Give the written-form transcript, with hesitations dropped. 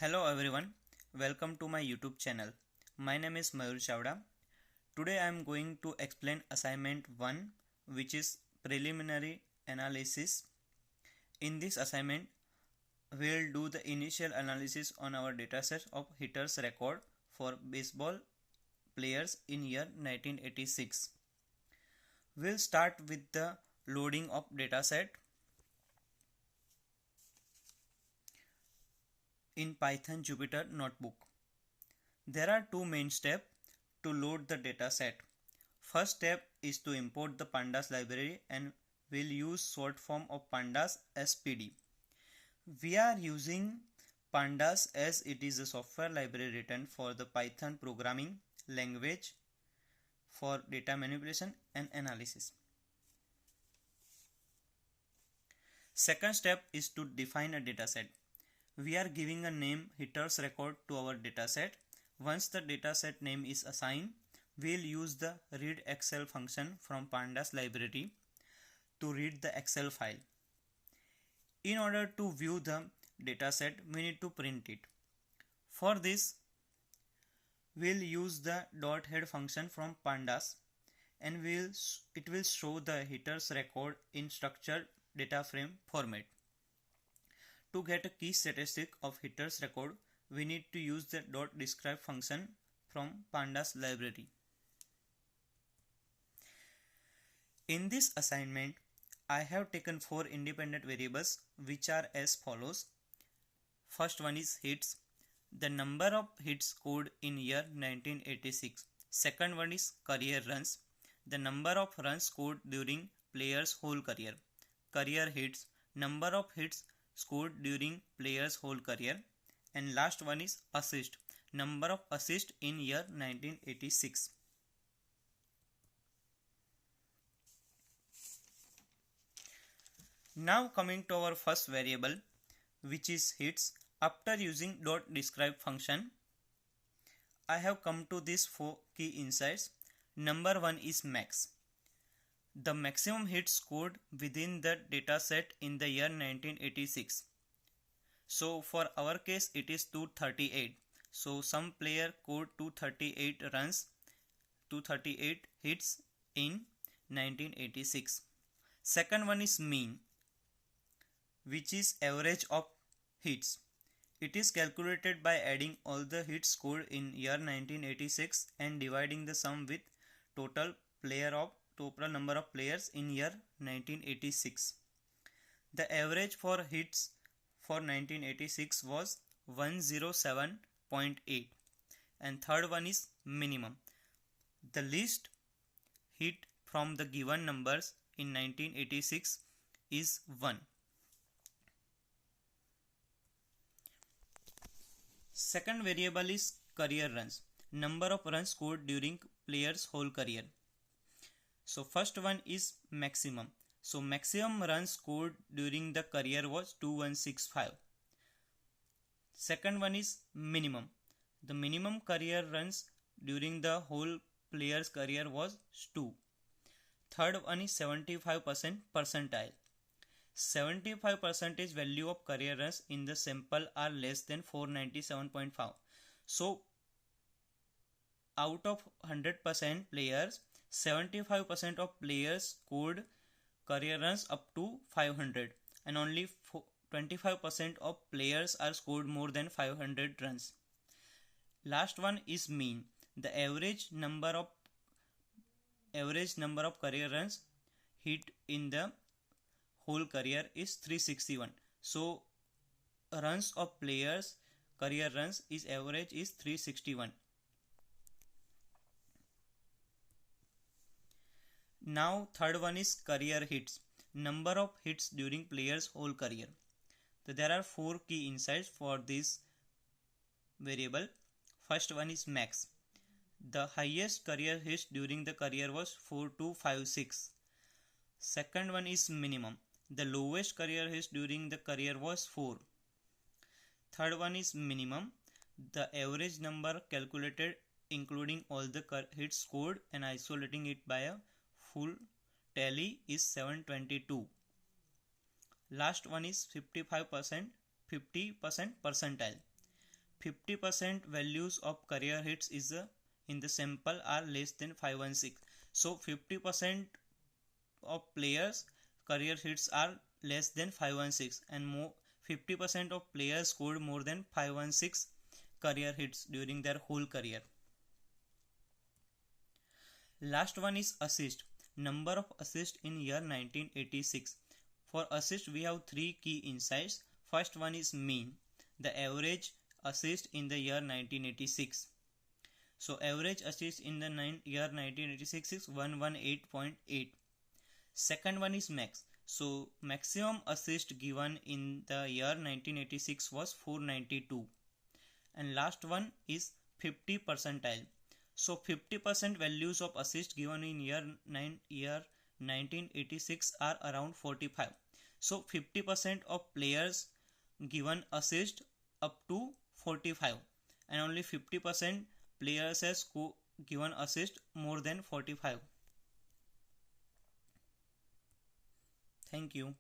Hello everyone, welcome to my YouTube channel. My name is Mayur Chavda. Today I am going to explain assignment 1, which is preliminary analysis. In this assignment, we will do the initial analysis on our dataset of hitters record for baseball players in year 1986. We will start with the loading of dataset. In Python Jupyter Notebook, there are two main steps to load the dataset. First step is to import the pandas library and we'll use short form of pandas as PD. We are using pandas as it is a software library written for the Python programming language for data manipulation and analysis. Second step is to define a dataset. We are giving a name hitters record to our dataset. Once the dataset name is assigned, we'll use the read Excel function from pandas library to read the Excel file. In order to view the dataset, we need to print it. For this, we'll use the .head function from pandas and it will show the hitters record in structured data frame format. To get a key statistic of hitters record, we need to use the .describe function from pandas library. In this assignment, I have taken 4 independent variables which are as follows. First one is hits, the number of hits scored in year 1986. Second one is career runs, the number of runs scored during player's whole career. Career hits, number of hits scored during player's whole career. And last one is assist, number of assists in year 1986. Now coming to our first variable, which is hits. After using .describe function, I have come to these 4 key insights. Number 1 is max, the maximum hits scored within the dataset in the year 1986. So for our case it is 238. So some player scored 238 runs, 238 hits in 1986. Second one is mean, which is average of hits. It is calculated by adding all the hits scored in year 1986 and dividing the sum with total number of players in year 1986. The average for hits for 1986 was 107.8. And third one is minimum. The least hit from the given numbers in 1986 is 1. Second variable is career runs, number of runs scored during player's whole career. So first one is maximum. So maximum runs scored during the career was 2165. Second one is minimum. The minimum career runs during the whole player's career was 2. Third one is 75% percentile. 75% value of career runs in the sample are less than 497.5. So out of 100% players, 75% of players scored career runs up to 500 and only 25% of players are scored more than 500 runs. Last one is mean. The average number of career runs hit in the whole career is 361. So runs of players career runs is average is 361. Now third one is career hits, number of hits during player's whole career. So there are 4 key insights for this variable. First one is max. The highest career hits during the career was 4256. Second one is minimum. The lowest career hits during the career was 4. Third one is minimum. The average number calculated including all the hits scored and isolating it by a full tally is 722. Last one is 50% percentile. 50% values of career hits is in the sample are less than 516. So 50% of players career hits are less than 516 and more 50% of players scored more than 516 career hits during their whole career. Last one is assist. Number of assists in year 1986. For assist we have three key insights. First one is mean, the average assist in the year 1986. So average assist in the year 1986 is 118.8. Second one is max. So maximum assist given in the year 1986 was 492. And last one is 50 percentile. So 50% values of assist given in year 1986 are around 45. So 50% of players given assist up to 45 and only 50% players has given assist more than 45. Thank you.